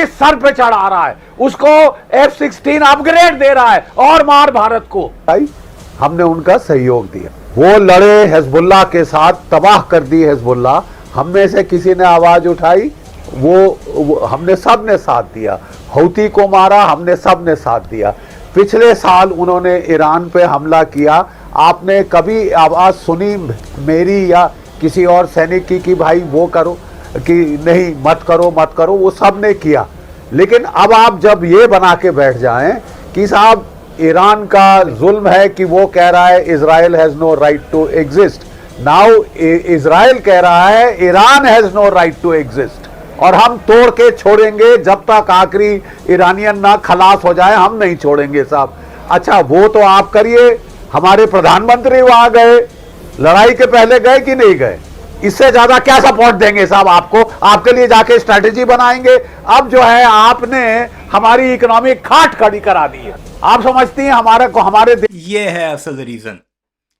भी सर पे चढ़ा रहा है, उसको F-16 अपग्रेड दे रहा है और मार भारत को। हमने उनका सहयोग दिया, वो लड़े हिजबुल्लाह के साथ, तबाह कर दी हिजबुल्लाह। हम में से किसी ने आवाज उठाई, वो हमने सब ने साथ दिया। हौती को मारा, हमने सब ने साथ दिया। पिछले साल उन्होंने ईरान पे हमला किया, आपने कभी आवाज सुनी मेरी या किसी और सैनिक की कि भाई वो करो, कि नहीं मत करो मत करो? वो सब ने किया। लेकिन अब आप जब ये बना के बैठ जाएं कि साहब ईरान का जुल्म है कि वो कह रहा है Israel has no right to exist, now Israel कह रहा है Iran has no right to exist, और हम तोड़ के छोड़ेंगे जब तक आखिरी ईरानियन ना खलास हो जाए, हम नहीं छोड़ेंगे साहब। अच्छा वो तो आप करिए, हमारे प्रधानमंत्री वहां गए, लड़ाई के पहले गए कि नहीं गए? इससे ज्यादा क्या सपोर्ट देंगे साहब आपको? आपके लिए जाके स्ट्रैटेजी बनाएंगे। अब जो है आपने हमारी इकोनॉमिक खाट खड़ी करा दी है। आप समझती हैं हमारे ये है असल रीजन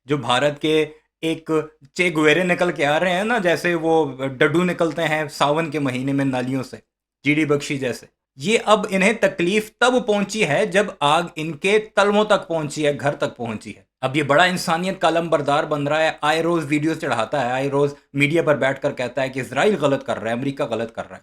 जो भारत के एक चे गुवेरे निकल के आ रहे हैं ना, जैसे वो डड्डू निकलते हैं सावन के महीने में नालियों से, जीडी बख्शी जैसे। ये अब इन्हें तकलीफ तब पहुंची है जब आग इनके तलवों तक पहुंची है, घर तक पहुंची है। अब ये बड़ा इंसानियत का अलमबरदार बन रहा है, आए रोज वीडियो चढ़ाता है, आए रोज मीडिया पर बैठकर कहता है कि इजराइल गलत कर रहा है, अमेरिका गलत कर रहा है।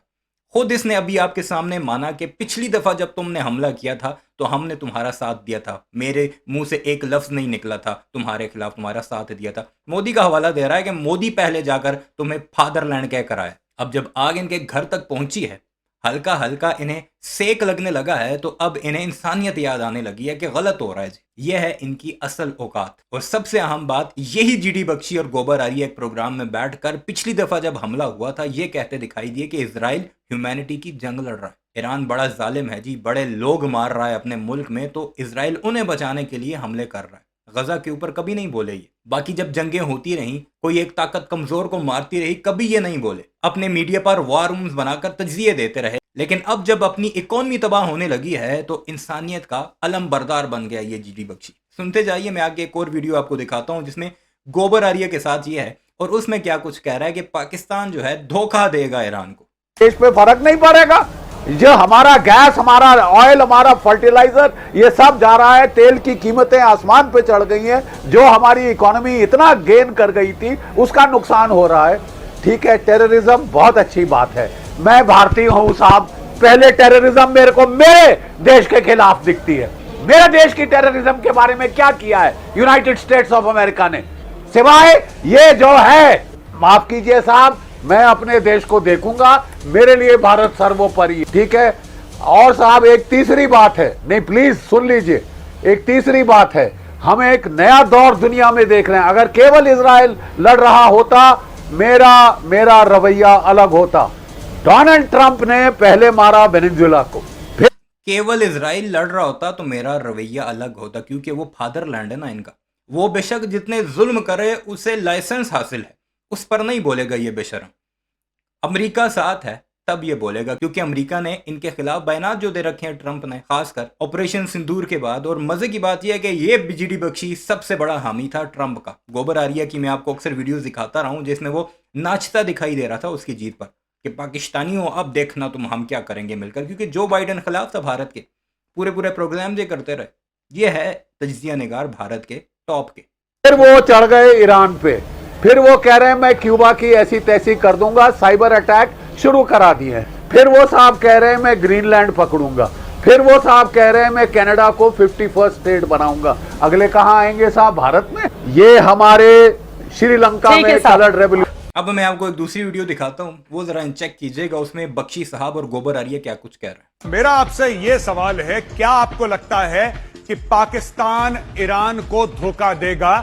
खुद इसने अभी आपके सामने माना कि पिछली दफा जब तुमने हमला किया था तो हमने तुम्हारा साथ दिया था, मेरे मुंह से एक लफ्ज नहीं निकला था तुम्हारे खिलाफ, तुम्हारा साथ दिया था। मोदी का हवाला दे रहा है कि मोदी पहले जाकर तुम्हें फादरलैंड कह कर आए। अब जब आग इनके घर तक पहुंची है, हल्का हल्का इन्हें सेक लगने लगा है, तो अब इन्हें इंसानियत याद आने लगी है कि गलत हो रहा है। यह है इनकी असल औकात। और सबसे अहम बात, यही जीडी बख्शी और गोबर आर्य एक प्रोग्राम में बैठकर पिछली दफा जब हमला हुआ था ये कहते दिखाई दिए कि इजराइल ह्यूमैनिटी की जंग लड़ रहा है, ईरान बड़ा जालिम है जी, बड़े लोग मार रहा है अपने मुल्क में, तो इजराइल उन्हें बचाने के लिए हमले कर रहा है। गजा के ऊपर कभी नहीं बोले ये। बाकी जब जंगें होती रहीं, कोई एक ताकत कमजोर को मारती रही, कभी ये नहीं बोले। अपने मीडिया पर वार रूम्स बनाकर तज्जिए देते रहे। लेकिन अब जब अपनी इकोनॉमी तबाह होने लगी है तो इंसानियत का अलम बरदार बन गया ये जीडी बख्शी। सुनते जाइए, मैं आगे एक और वीडियो आपको दिखाता हूं जिसमें गोबर आर्य के साथ ये है और उसमें क्या कुछ कह रहा है कि पाकिस्तान जो है धोखा देगा ईरान को। देश पे फर्क नहीं पड़ेगा, जो हमारा गैस, हमारा ऑयल, हमारा फर्टिलाइजर, ये सब जा रहा है। तेल की कीमतें आसमान पे चढ़ गई हैं, जो हमारी इकोनॉमी इतना गेन कर गई थी उसका नुकसान हो रहा है। ठीक है, टेररिज्म बहुत अच्छी बात है, मैं भारतीय हूं साहब। पहले टेररिज्म मेरे को मेरे देश के खिलाफ दिखती है। मेरे देश की टेररिज्म के बारे में क्या किया है यूनाइटेड स्टेट्स ऑफ अमेरिका ने, सिवाय ये जो है, माफ कीजिए साहब, मैं अपने देश को देखूंगा, मेरे लिए भारत सर्वोपरि। ठीक है। और साहब एक तीसरी बात है, नहीं प्लीज सुन लीजिए, एक तीसरी बात है, हम एक नया दौर दुनिया में देख रहे हैं। अगर केवल इजराइल लड़ रहा होता, मेरा रवैया अलग होता। डोनाल्ड ट्रंप ने पहले मारा वेनेजुएला को, फिर केवल इजराइल लड़ रहा होता तो मेरा रवैया अलग होता, क्योंकि वो फादरलैंड है ना इनका। वो बेशक जितने जुल्म करे उसे लाइसेंस हासिल है, उस पर नहीं बोलेगा ये बेशरम। अमेरिका साथ है तब ये बोलेगा, क्योंकि अमेरिका ने इनके खिलाफ बयानात जो दे रखे हैं ट्रंप ने, खासकर ऑपरेशन सिंदूर के बाद। और मजे की बात यह है कि ये जीडी बख्शी सबसे बड़ा हामी था ट्रंप का। गोबर आर्य की मैं आपको अक्सर वीडियोस दिखाता रहा हूं जिसमें वो नाचता दिखाई दे रहा था उसकी जीत पर कि पाकिस्तानियों अब देखना तुम हम क्या करेंगे मिलकर, क्योंकि जो बाइडन खिलाफ था भारत के, पूरे प्रोग्राम ये करते रहे। ये है तजिया निगार भारत के टॉप के। फिर वो चढ़ गए ईरान पे, फिर वो कह रहे हैं मैं क्यूबा की ऐसी तैसी कर दूंगा, साइबर अटैक शुरू करा दिए हैं। फिर वो साहब कह रहे हैं मैं ग्रीनलैंड पकड़ूंगा। फिर वो साहब कह रहे हैं मैं कनाडा को 51st स्टेट बनाऊंगा। अगले कहां आएंगे साहब? भारत में। ये हमारे श्रीलंका में कलर रेवोल्यूशन। अब मैं आपको एक दूसरी वीडियो दिखाता हूं, वो जरा चेक कीजिएगा, उसमें बख्शी साहब और गोबर आर्य क्या कुछ कह रहे हैं। मेरा आपसे यह सवाल है, क्या आपको लगता है कि पाकिस्तान ईरान को धोखा देगा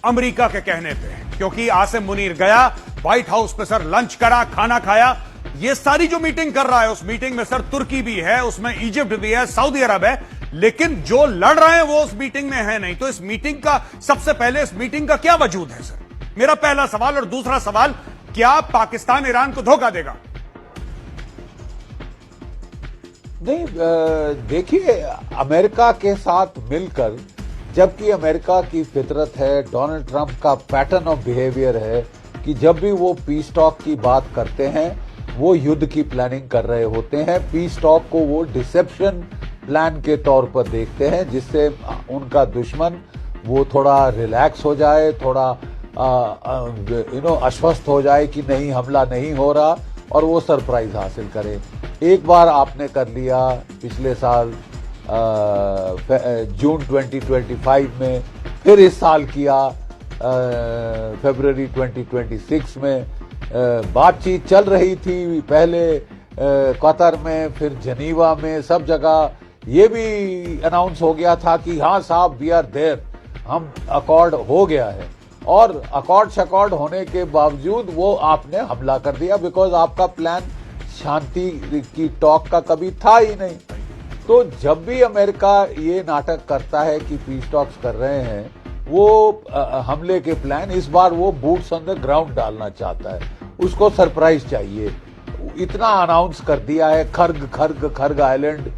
अमेरिका के कहने पे? क्योंकि आसिम मुनीर गया व्हाइट हाउस पे सर, लंच करा, खाना खाया, ये सारी जो मीटिंग कर रहा है उस मीटिंग में सर तुर्की भी है, उसमें इजिप्ट भी है, सऊदी अरब है, लेकिन जो लड़ रहे हैं वो उस मीटिंग में है नहीं। तो इस मीटिंग का, सबसे पहले इस मीटिंग का क्या वजूद है सर? मेरा पहला सवाल। और दूसरा सवाल, क्या पाकिस्तान ईरान को धोखा देगा? नहीं, देखिए अमेरिका के साथ मिलकर, जबकि अमेरिका की फितरत है, डोनाल्ड ट्रंप का पैटर्न ऑफ बिहेवियर है कि जब भी वो पीस टॉक की बात करते हैं वो युद्ध की प्लानिंग कर रहे होते हैं। पीस टॉक को वो डिसेप्शन प्लान के तौर पर देखते हैं, जिससे उनका दुश्मन वो थोड़ा रिलैक्स हो जाए, थोड़ा आश्वस्त हो जाए कि नहीं, हमला नहीं हो रहा, और वो सरप्राइज हासिल करे। एक बार आपने कर लिया पिछले साल जून 2025 में, फिर इस साल किया फरवरी 2026 में। बातचीत चल रही थी पहले कतर में, फिर जनीवा में, सब जगह ये भी अनाउंस हो गया था कि हाँ साहब वी आर देयर, हम अकॉर्ड हो गया है। और अकॉर्ड शकॉर्ड होने के बावजूद वो आपने हमला कर दिया, बिकॉज आपका प्लान शांति की टॉक का कभी था ही नहीं। तो जब भी अमेरिका ये नाटक करता है कि पीस टॉक्स कर रहे हैं, वो हमले के प्लान, इस बार वो बूट्स ऑन द ग्राउंड डालना चाहता है, उसको सरप्राइज चाहिए। इतना अनाउंस कर दिया है, खर्ग आइलैंड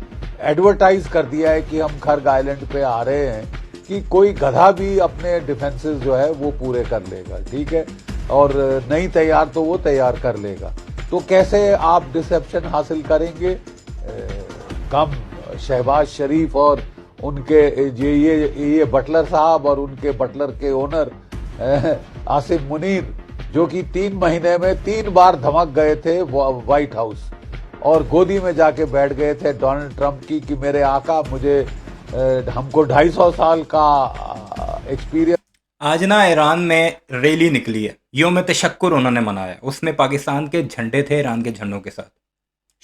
एडवर्टाइज कर दिया है कि हम खर्ग आइलैंड पे आ रहे हैं, कि कोई गधा भी अपने डिफेंसेस जो है वो पूरे कर लेगा, ठीक है, और नहीं तैयार तो वो तैयार कर लेगा। तो कैसे आप डिसेप्शन हासिल करेंगे? कम शहबाज शरीफ और उनके ये बटलर साहब और उनके बटलर के ओनर आसिम मुनीर, जो कि 3 महीने में 3 बार धमक गए थे व्हाइट हाउस और गोदी में जाके बैठ गए थे डोनाल्ड ट्रंप की कि मेरे आका, मुझे हमको 250 साल का एक्सपीरियंस। आज ना ईरान में रैली निकली है, योम तशक्कुर उन्होंने मनाया। उसमें पाकिस्तान के झंडे थे ईरान के झंडों के साथ,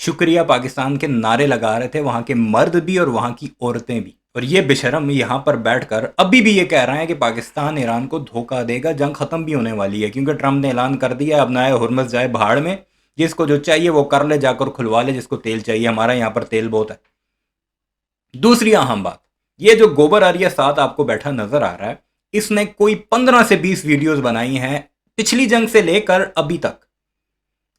शुक्रिया पाकिस्तान के नारे लगा रहे थे वहां के मर्द भी और वहां की औरतें भी। और ये बेशरम यहाँ पर बैठकर अभी भी ये कह रहे हैं कि पाकिस्तान ईरान को धोखा देगा, जंग खत्म भी होने वाली है, क्योंकि ट्रंप ने ऐलान कर दिया अब नया हुर्मस जाए भाड़ में, जिसको जो चाहिए वो कर ले, जाकर खुलवा ले, जिसको तेल चाहिए, हमारा यहाँ पर तेल बहुत है। दूसरी अहम बात, ये जो गोबर आरिया साथ आपको बैठा नजर आ रहा है, इसने कोई 15 से 20 वीडियोस बनाई हैं पिछली जंग से लेकर अभी तक,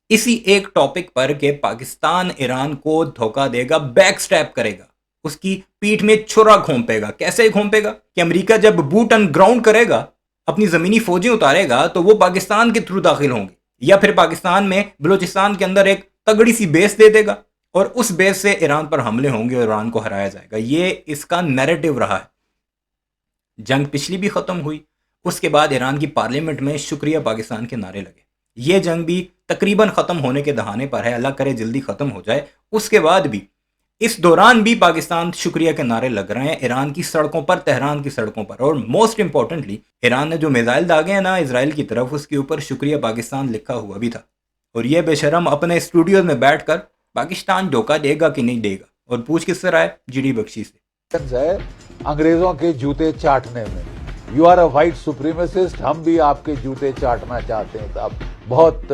इसी एक टॉपिक पर कि पाकिस्तान ईरान को धोखा देगा, बैक स्टैप करेगा, उसकी पीठ में छुरा घोंपेगा। कैसे घोंपेगा? कि अमेरिका जब बूट ऑन ग्राउंड करेगा, अपनी जमीनी फौजें उतारेगा, तो वो पाकिस्तान के थ्रू दाखिल होंगे, या फिर पाकिस्तान में बलूचिस्तान के अंदर एक तगड़ी सी बेस दे देगा और उस बेस से ईरान पर हमले होंगे और ईरान को हराया जाएगा। ये इसका नैरेटिव रहा है। जंग पिछली भी खत्म हुई, उसके बाद ईरान की पार्लियामेंट में शुक्रिया पाकिस्तान के नारे लगे। ये जंग भी तकरीबन खत्म होने के दहाने पर है, अल्लाह करे जल्दी खत्म हो जाए। उसके बाद भी, इस दौरान भी पाकिस्तान शुक्रिया के नारे लग रहे हैं ईरान की सड़कों पर, तेहरान की सड़कों पर। और मोस्ट इंपॉर्टेंटली, ईरान ने जो मिसाइल दागे हैं ना इजराइल की तरफ, उसके ऊपर शुक्रिया पाकिस्तान लिखा हुआ भी था। और ये बेशरम अपने स्टूडियो में बैठकर पाकिस्तान धोखा देगा कि नहीं देगा, और पूछ किससे रहा है? जीडी बख्शी से। अंग्रेजों के जूते चाटने में, you are a white supremacist, हम भी आपके जूते चाटना चाहते हैं। आप बहुत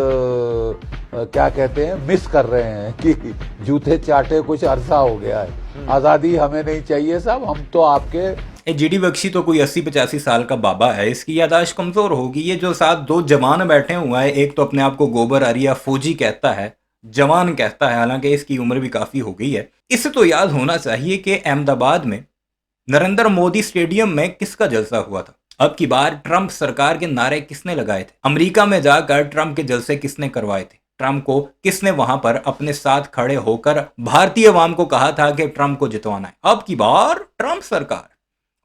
क्या कहते हैं, मिस कर रहे हैं कि जूते चाटे कुछ अरसा हो गया है। आजादी हमें नहीं चाहिए साहब, हम तो आपके। जीडी बख्शी तो कोई 80-85 साल का बाबा है, इसकी यादाश्त कमजोर होगी। ये जो साथ 2 जवान बैठे हुआ है, एक तो अपने आप को गोबर आरिया फौजी कहता है, जवान कहता है, हालांकि इसकी उम्र भी काफी हो गई है। इससे तो याद होना चाहिए कि अहमदाबाद में नरेंद्र मोदी स्टेडियम में किसका जलसा हुआ था। अब की बार ट्रंप सरकार के नारे किसने लगाए थे? अमेरिका में जाकर ट्रंप के जलसे किसने करवाए थे? ट्रंप को किसने वहां पर अपने साथ खड़े होकर भारतीय अवाम को कहा था कि ट्रंप को जितवाना है? अब की बार ट्रंप सरकार।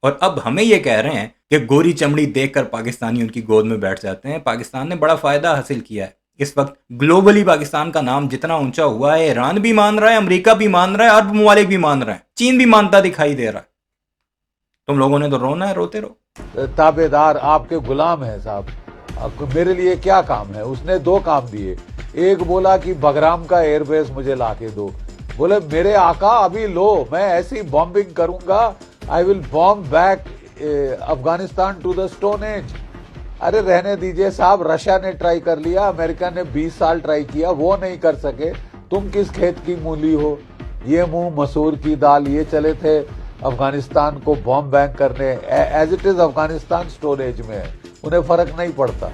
और अब हमें यह कह रहे हैं कि गोरी चमड़ी देखकर पाकिस्तानी उनकी गोद में बैठ जाते हैं। पाकिस्तान ने बड़ा फायदा हासिल किया है। इस वक्त ग्लोबली पाकिस्तान का नाम जितना ऊंचा हुआ है, ईरान भी मान रहा है, अमेरिका भी मान रहा है, अरब ममालिक भी मान रहा है, चीन भी मानता दिखाई दे रहा है। तुम लोगों ने तो रोना है, रोते रहो। ताबेदार आपके गुलाम है साहब। मेरे लिए क्या काम है? उसने 2 काम दिए। एक बोला कि बगराम का एयरबेस मुझे लाके दो। बोले मेरे आका अभी लो, मैं ऐसी बॉम्बिंग करूंगा, I will bomb back Afghanistan to the stone age. अरे रहने दीजिए साहब, रशिया ने ट्राई कर लिया, अमेरिका ने 20 साल ट्राई किया, वो नहीं कर सके। तुम किस खेत की मूली हो? ये मुंह मसूर की दाल, ये चले थे अफगानिस्तान को बॉम्ब बैंक करने। As it is Afghanistan storage में है, उन्हें फर्क नहीं पड़ता।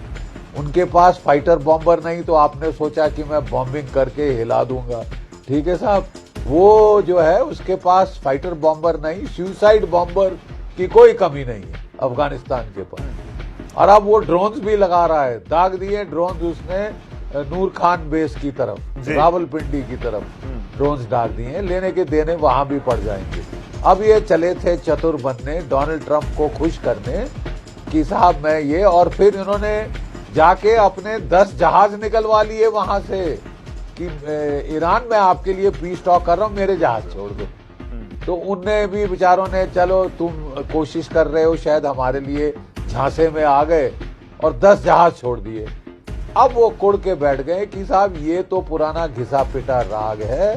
उनके पास फाइटर बॉम्बर नहीं, तो आपने सोचा कि मैं बॉम्बिंग करके हिला दूंगा। ठीक है साहब, वो जो है उसके पास फाइटर बॉम्बर नहीं, सुसाइड बॉम्बर की कोई कमी नहीं है अफगानिस्तान के पास। और अब वो ड्रोन्स भी लगा रहा है, दाग दिए ड्रोन्स उसने नूर खान बेस की तरफ, जी। रावलपिंडी की तरफ ड्रोन्स डाल दिए हैं। लेने के देने वहां भी पड़ जाएंगे। अब ये चले थे चतुर बनने, डोनाल्ड ट्रंप को खुश करने कि साहब मैं ये, और फिर इन्होंने जाके अपने 10 जहाज निकलवा लिए वहां से कि ईरान में आपके लिए पीस टॉक कर रहा हूं, मेरे जहाज छोड़ दो। तो उनने भी बेचारों ने, चलो तुम कोशिश कर रहे हो, शायद हमारे लिए झांसे में आ गए और 10 जहाज छोड़ दिए। अब वो कुड़ के बैठ गए कि साहब ये तो पुराना घिसा पिटा राग है,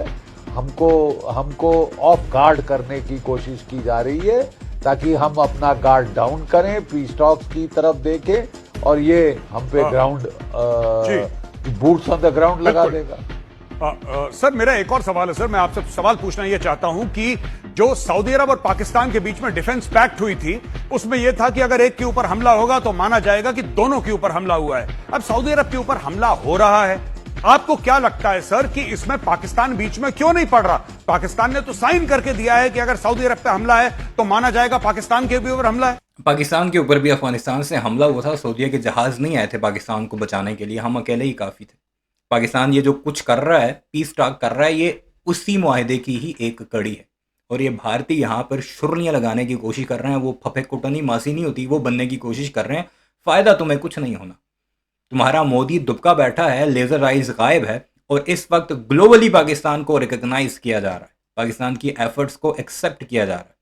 हमको ऑफ गार्ड करने की कोशिश की जा रही है ताकि हम अपना गार्ड डाउन करें, पीस टॉक्स की तरफ देखें, और ये हम पे ground boots on the ground लगा देगा। सर मेरा एक और सवाल है सर, मैं आपसे सवाल पूछना यह चाहता हूं कि जो सऊदी अरब और पाकिस्तान के बीच में डिफेंस पैक्ट हुई थी, उसमें यह था कि अगर एक के ऊपर हमला होगा तो माना जाएगा कि दोनों के ऊपर हमला हुआ है। अब सऊदी अरब के ऊपर हमला हो रहा है, आपको क्या लगता है सर कि इसमें पाकिस्तान बीच में क्यों नहीं पड़ रहा? पाकिस्तान ने तो साइन करके दिया है कि अगर सऊदी अरब पे हमला है तो माना जाएगा पाकिस्तान के भी ऊपर हमला है। पाकिस्तान के ऊपर भी अफगानिस्तान से हमला हुआ था, सऊदीया के जहाज नहीं आए थे पाकिस्तान को बचाने के लिए, हम अकेले ही काफ़ी थे। पाकिस्तान ये जो कुछ कर रहा है, पीस टॉक कर रहा है, ये उसी मुआहदे की ही एक कड़ी है। और ये भारतीय यहाँ पर शुर्नियाँ लगाने की कोशिश कर रहे हैं, वो फफे कुटनी मासी नहीं होती, वो बनने की कोशिश कर रहे हैं। फ़ायदा तुम्हें कुछ नहीं होना। तुम्हारा मोदी दुबका बैठा है, लेज़र आइज गायब है, और इस वक्त ग्लोबली पाकिस्तान को रिकग्नाइज किया जा रहा है, पाकिस्तान की एफर्ट्स को एक्सेप्ट किया जा रहा है।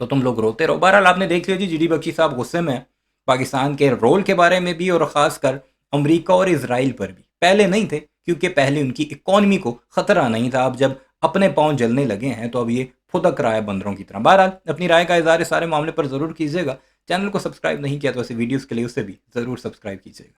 तो तुम लोग रोते रहो। बहरहाल आपने देख लिया जी, जीडी बख्शी साहब गुस्से में हैं पाकिस्तान के रोल के बारे में भी, और ख़ासकर अमेरिका और इजराइल पर भी। पहले नहीं थे क्योंकि पहले उनकी इकॉनमी को खतरा नहीं था। अब जब अपने पांव जलने लगे हैं तो अब ये फुदक रहा है बंदरों की तरह। बहरहाल अपनी राय का इज़हार इस सारे मामले पर ज़रूर कीजिएगा। चैनल को सब्सक्राइब नहीं किया तो ऐसे वीडियोस के लिए उसे भी ज़रूर सब्सक्राइब कीजिएगा।